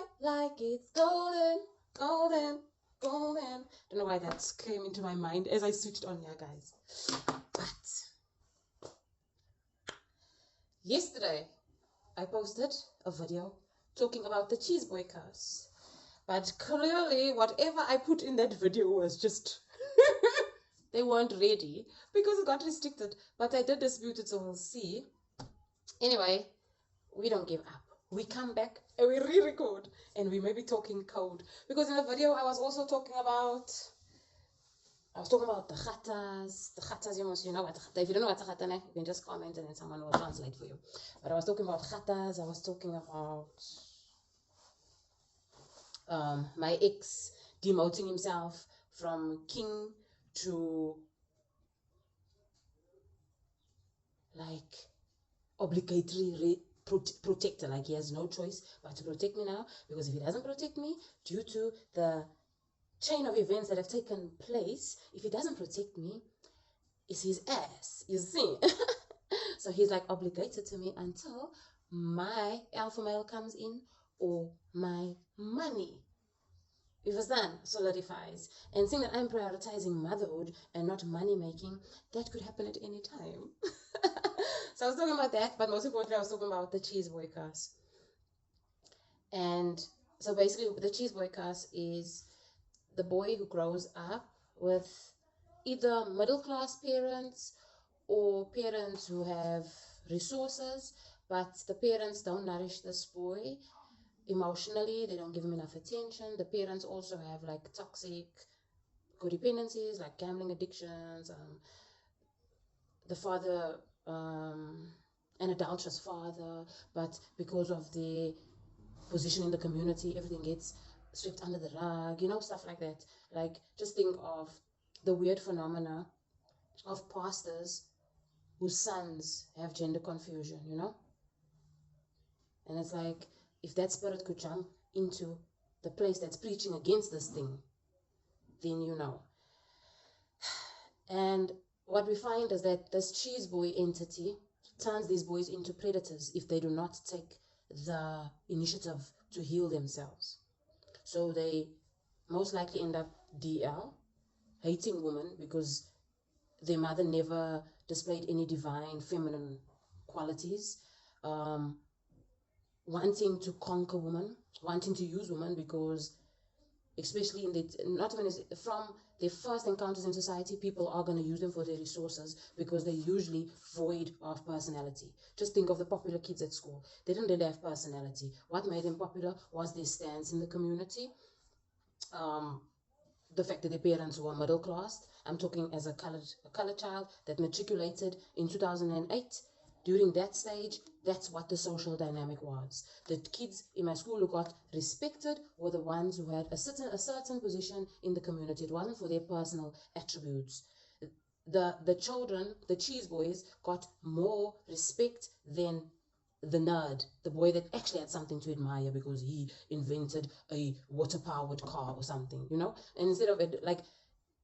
shine like it's golden, golden, golden. Don't know why that came into my mind as I switched on here, guys. But yesterday, I posted a video talking about the cheese boy curse. But clearly, whatever I put in that video was just... they weren't ready because it got restricted. But I did dispute it, so we'll see. Anyway, we don't give up. We come back and we re-record. And we may be talking code. Because in the video, I was also talking about... the khatas. The khatas, you know what the khata. If you don't know what the khata is, you can just comment and then someone will translate for you. But I was talking about khatas. I was talking about my ex demoting himself from king to like obligatory protector. Like he has no choice but to protect me now, because if he doesn't protect me due to the chain of events that have taken place, if he doesn't protect me, it's his ass, you see. So he's like obligated to me until my alpha male comes in or my money, if it's done, solidifies. And seeing that I'm prioritizing motherhood and not money making, that could happen at any time. So I was talking about that, but most importantly I was talking about the cheese boy curse. And so basically the cheese boy curse is the boy who grows up with either middle-class parents or parents who have resources, but the parents don't nourish this boy emotionally. They don't give him enough attention. The parents also have like toxic codependencies, like gambling addictions. The father, an adulterous father, but because of the position in the community, everything gets swept under the rug, you know, stuff like that. Like, just think of the weird phenomena of pastors whose sons have gender confusion, you know. And it's like, if that spirit could jump into the place that's preaching against this thing, then you know. And what we find is that this cheese boy entity turns these boys into predators if they do not take the initiative to heal themselves. So they most likely end up DL, hating women because their mother never displayed any divine feminine qualities, wanting to conquer women, wanting to use women because, especially in the, not even from their first encounters in society, people are going to use them for their resources because they're usually void of personality. Just think of the popular kids at school. They didn't really have personality. What made them popular was their stance in the community. The fact that their parents were middle class. I'm talking as a colored child that matriculated in 2008. During that stage, that's what the social dynamic was. The kids in my school who got respected were the ones who had a certain position in the community. It wasn't for their personal attributes. The children, the cheese boys, got more respect than the nerd, the boy that actually had something to admire because he invented a water-powered car or something, you know. And instead of it, like,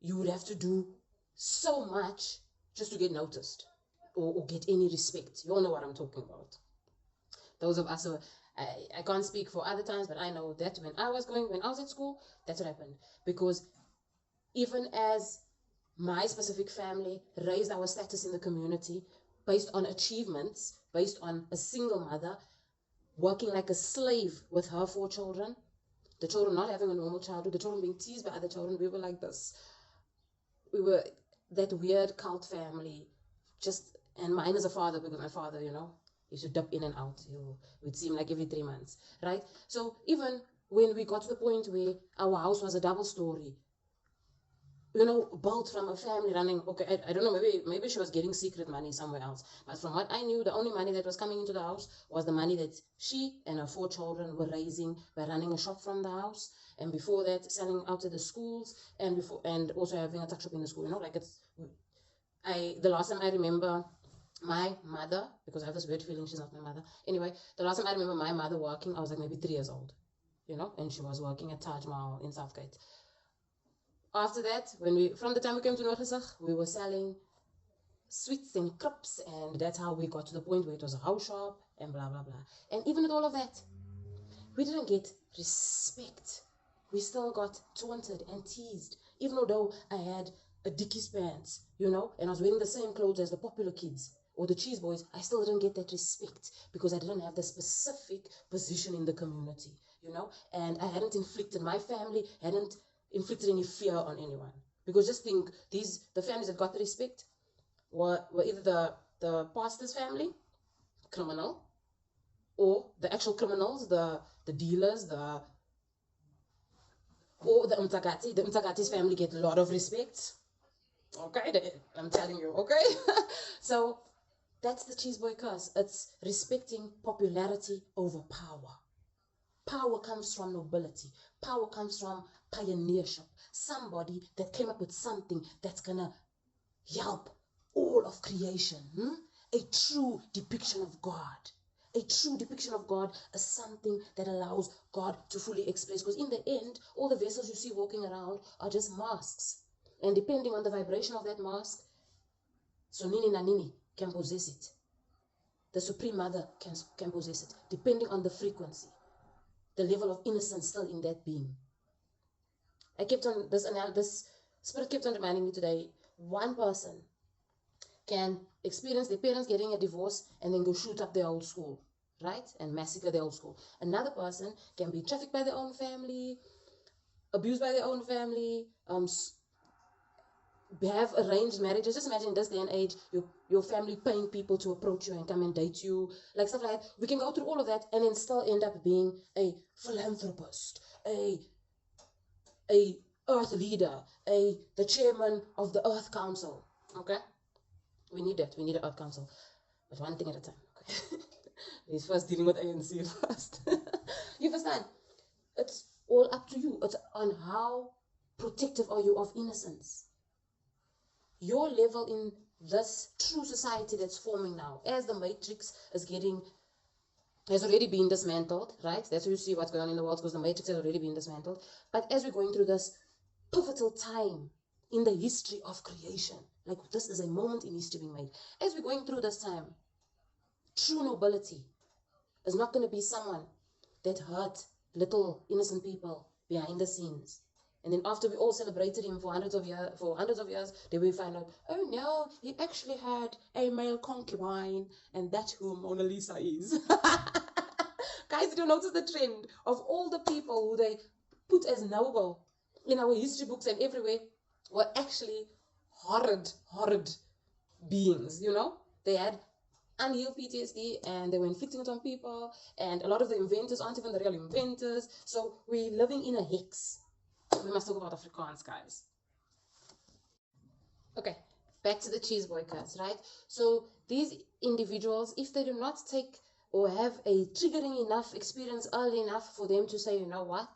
you would have to do so much just to get noticed or get any respect. You all know what I'm talking about. Those of us who, I can't speak for other times, but I know that when I was at school, that's what happened. Because even as my specific family raised our status in the community based on achievements, based on a single mother working like a slave with her 4 children, the children not having a normal childhood, the children being teased by other children, we were like this. We were that weird cult family. And mine is a father because my father, you know, used to dip in and out. It would seem like every 3 months, right? So even when we got to the point where our house was a double story, you know, built from a family running, okay, I don't know, maybe she was getting secret money somewhere else. But from what I knew, the only money that was coming into the house was the money that she and her 4 children were raising by running a shop from the house. And before that, selling out to the schools, and also having a tuck shop in the school, you know, like the last time I remember my mother, because I have this weird feeling she's not my mother. Anyway, the last time I remember my mother working, I was like maybe 3 years old, you know, and she was working at Taj Mahal in Southgate. After that, from the time we came to Noordgesig, we were selling sweets and crepes, and that's how we got to the point where it was a house shop and blah, blah, blah. And even with all of that, we didn't get respect. We still got taunted and teased. Even though I had a Dickies pants, and I was wearing the same clothes as the popular kids or the cheese boys, I still didn't get that respect because I didn't have the specific position in the community, and I hadn't inflicted, my family hadn't inflicted any fear on anyone. Because just think, the families that got the respect were either the pastor's family, criminal, or the actual criminals, the dealers, or the Mtagati. The Mtagati's family get a lot of respect. Okay, I'm telling you, okay? So that's the cheese boy curse. It's respecting popularity over power. Power comes from nobility. Power comes from pioneership. Somebody that came up with something that's gonna help all of creation. A true depiction of God. A true depiction of God is something that allows God to fully express. Because in the end, all the vessels you see walking around are just masks. And depending on the vibration of that mask, so Nini na Nini can possess it. The Supreme Mother can possess it, depending on the frequency, the level of innocence still in that being. I kept on, this spirit kept on reminding me today, one person can experience their parents getting a divorce and then go shoot up their old school, right? And massacre their old school. Another person can be trafficked by their own family, abused by their own family, have arranged marriages. Just imagine in this day and age, your family paying people to approach you and come and date you, like stuff like that. We can go through all of that and then still end up being a philanthropist, a earth leader, the chairman of the Earth Council. Okay, we need that. We need an Earth Council, but one thing at a time. Okay, he's first dealing with ANC first. You understand? It's all up to you. It's on how protective are you of innocence. Your level in this true society that's forming now, as the matrix has already been dismantled, right? That's why you see what's going on in the world, because the matrix has already been dismantled. But as we're going through this pivotal time in the history of creation, like this is a moment in history being made. As we're going through this time, true nobility is not going to be someone that hurt little innocent people behind the scenes. And then after we all celebrated him for hundreds of years, then we find out, oh no, he actually had a male concubine, and that's who Mona Lisa is. Guys, did you notice the trend of all the people who they put as noble in our history books and everywhere were actually horrid beings, They had unhealed PTSD and they were inflicting it on people, and a lot of the inventors aren't even the real inventors. So we're living in a hex. We must talk about Afrikaans, guys. Okay, back to the cheese boy curse, right? So these individuals, if they do not take or have a triggering enough experience early enough for them to say, you know what?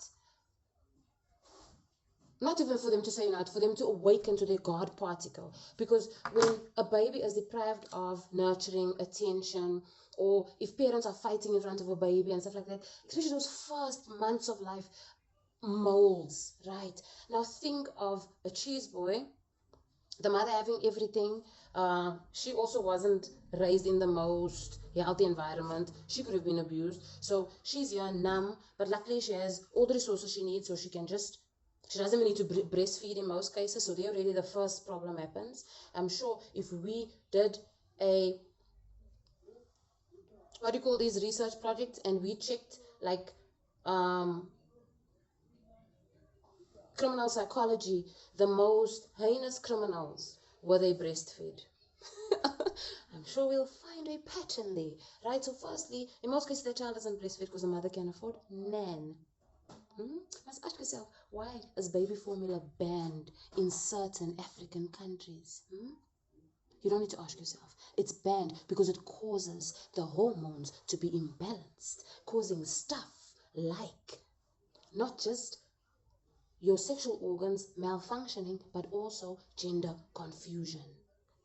Not even for them to say, for them to awaken to their God particle. Because when a baby is deprived of nurturing, attention, or if parents are fighting in front of a baby and stuff like that, especially those first months of life, molds, right? Now think of a cheese boy, the mother having everything. She also wasn't raised in the most healthy environment. She could have been abused. So she's here numb, but luckily she has all the resources she needs, so she doesn't even need to breastfeed in most cases. So there already the first problem happens. I'm sure if we did a, what do you call these research projects, and we checked like criminal psychology, the most heinous criminals were they breastfed. I'm sure we'll find a pattern there, right? So firstly, in most cases, the child doesn't breastfeed because the mother can afford nan. Must ask yourself, why is baby formula banned in certain African countries? You don't need to ask yourself. It's banned because it causes the hormones to be imbalanced, causing stuff like not just your sexual organs malfunctioning, but also gender confusion.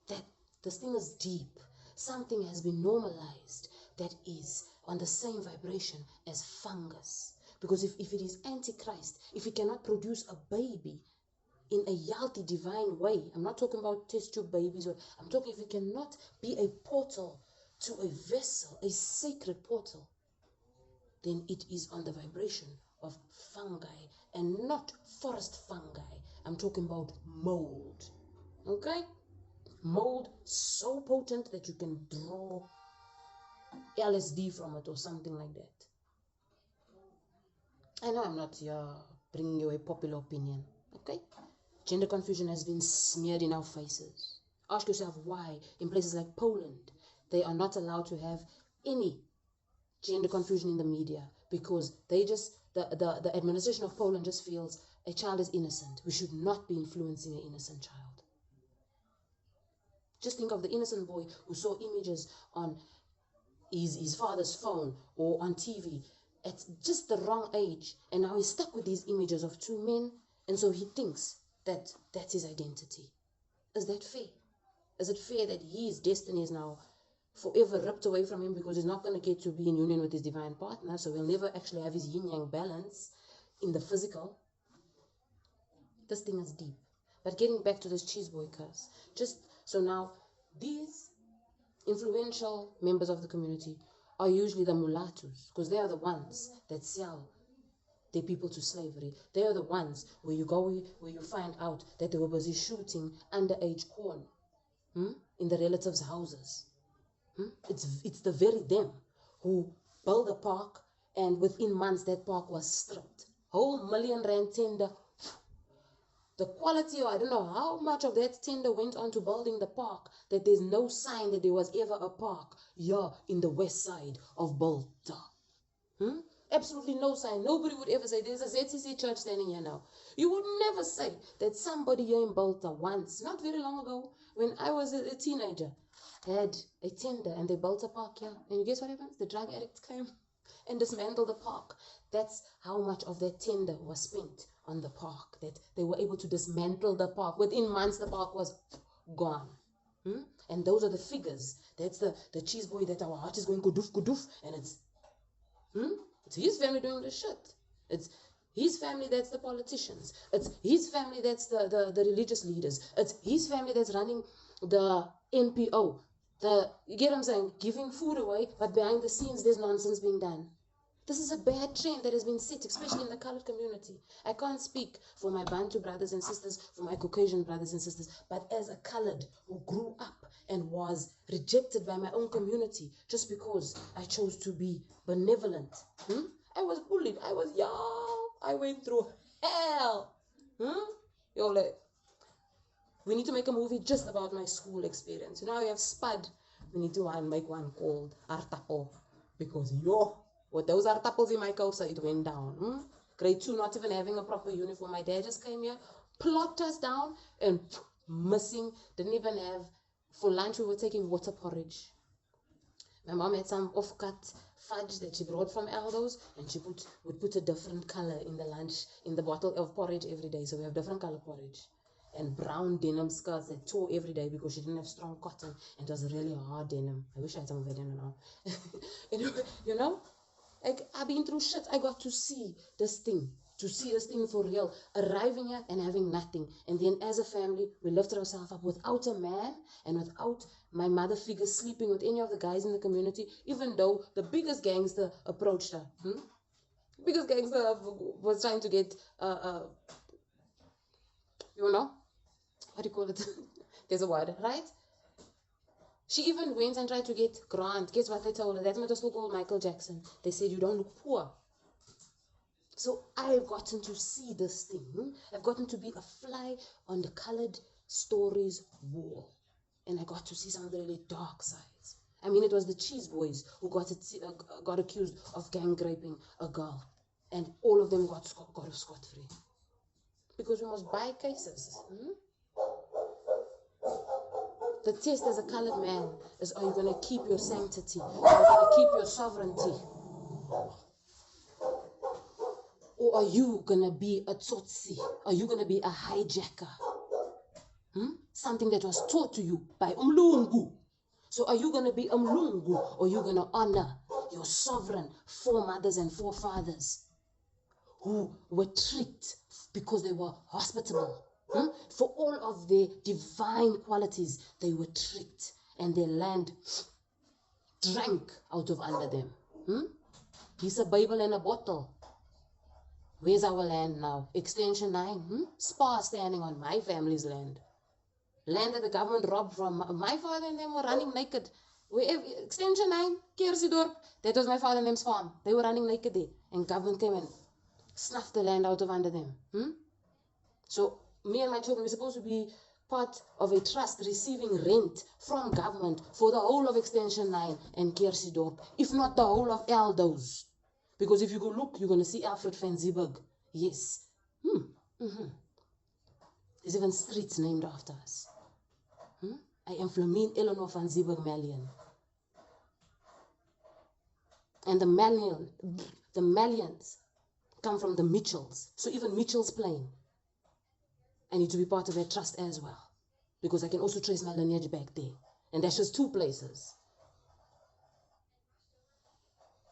That this thing is deep. Something has been normalized that is on the same vibration as fungus. Because if it is antichrist, if it cannot produce a baby in a healthy divine way, I'm not talking about test tube babies, I'm talking if it cannot be a portal to a vessel, a sacred portal then it is on the vibration of fungi and not forest fungi. I'm talking about mold. Okay? Mold so potent that you can draw LSD from it or something like that. I know I'm not here bringing you a popular opinion. Okay? Gender confusion has been smeared in our faces. Ask yourself why in places like Poland they are not allowed to have any gender confusion in the media, because they just the administration of Poland just feels a child is innocent. We should not be influencing an innocent child. Just think of the innocent boy who saw images on his father's phone or on TV at just the wrong age, and now he's stuck with these images of two men, and so he thinks that that's his identity. Is that fair? Is it fair that his destiny is now forever ripped away from him because he's not going to get to be in union with his divine partner, so he'll never actually have his yin-yang balance in the physical? This thing is deep. But getting back to this cheese boy curse, just so now these influential members of the community are usually the mulattoes, because they are the ones that sell their people to slavery. They are the ones where you go, where you find out that they were busy shooting underage corn in the relatives' houses. It's the very them who built a park, and within months that park was stripped. Whole R1 million tender. The quality, or I don't know how much of that tender went on to building the park, that there's no sign that there was ever a park here in the west side of Bolta. Absolutely no sign. Nobody would ever say there's a ZCC church standing here now. You would never say that somebody here in Bolta once, not very long ago, when I was a teenager, had a tender and they built a park here. And you guess what happens? The drug addicts came and dismantled the park. That's how much of that tender was spent on the park, that they were able to dismantle the park. Within months, the park was gone. And those are the figures. That's the cheese boy that our heart is going kuduf, kuduf, and it's his family doing the shit. It's his family that's the politicians. It's his family that's the religious leaders. It's his family that's running the NPO. You get what I'm saying? Giving food away, but behind the scenes, there's nonsense being done. This is a bad trend that has been set, especially in the colored community. I can't speak for my Bantu brothers and sisters, for my Caucasian brothers and sisters, but as a colored who grew up and was rejected by my own community just because I chose to be benevolent. I was bullied. I was young. I went through hell. Yo, like, we need to make a movie just about my school experience. Now we have Spud. We need to make one called Artapo, because with those Artapos in my Kosa, it went down. Grade 2 not even having a proper uniform. My dad just came here, plopped us down, and missing. Didn't even have, for lunch we were taking water porridge. My mom had some off-cut fudge that she brought from Aldo's, and she would put a different color in the lunch, in the bottle of porridge every day. So we have different color porridge. And brown denim skirts that tore every day because she didn't have strong cotton, and it was really hard denim. I wish I had some of that denim now. you know? Like, I've been through shit. I got to see this thing for real, arriving here and having nothing. And then as a family, we lifted ourselves up without a man and without my mother figure sleeping with any of the guys in the community, even though the biggest gangster approached her. Biggest gangster was trying to get, what do you call it? There's a word, right? She even went and tried to get Grant. Guess what they told her? That's what was called Michael Jackson. They said, you don't look poor. So I've gotten to see this thing. I've gotten to be a fly on the colored stories wall. And I got to see some of the really dark sides. I mean, it was the cheese boys who got accused of gang raping a girl. And all of them got scot-free. Because we must buy cases. The test as a colored man is, are you going to keep your sanctity? Are you going to keep your sovereignty? Or are you going to be a tsotsi? Are you going to be a hijacker? Something that was taught to you by Umlungu. So are you going to be Umlungu, or are you going to honor your sovereign foremothers and forefathers who were tricked because they were hospitable? For all of their divine qualities, they were tricked and their land drank out of under them. He's a Bible and a bottle. Where's our land now? Extension 9, Spa standing on my family's land. Land that the government robbed from my father and them were running naked. Extension 9, Kersidorp, that was my father and them's farm. They were running naked there. And government came and snuffed the land out of under them. So me and my children, we're supposed to be part of a trust receiving rent from government for the whole of Extension 9 and Kersidorp, if not the whole of Eldos. Because if you go look, you're going to see Alfred van Zieberg. Yes. There's even streets named after us. I am Flamine Eleanor van Zieberg Malian. And the Malians come from the Mitchells. So even Mitchell's Plain, I need to be part of that trust as well. Because I can also trace my lineage back there. And that's just 2 places.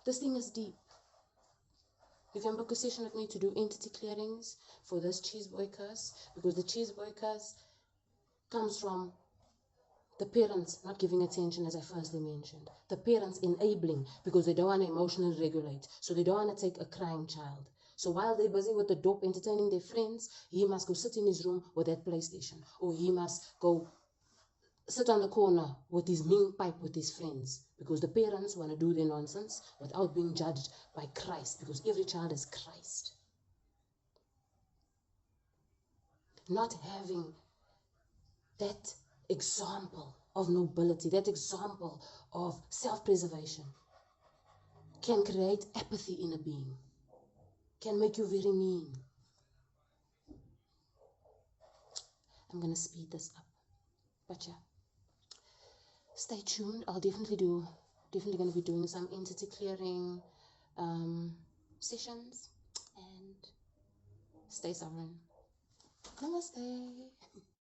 This thing is deep. You can book a session with me to do entity clearings for this cheese boy curse, because the cheese boy curse comes from the parents not giving attention, as I firstly mentioned. The parents enabling because they don't want to emotionally regulate. So they don't want to take a crying child. So while they're busy with the dope entertaining their friends, he must go sit in his room with that PlayStation. Or he must go sit on the corner with his ming pipe with his friends. Because the parents want to do their nonsense without being judged by Christ. Because every child is Christ. Not having that example of nobility, that example of self-preservation can create apathy in a being. Can make you very mean. I'm going to speed this up. But yeah. Stay tuned. I'll definitely going to be doing some entity clearing sessions. And stay sovereign. Namaste.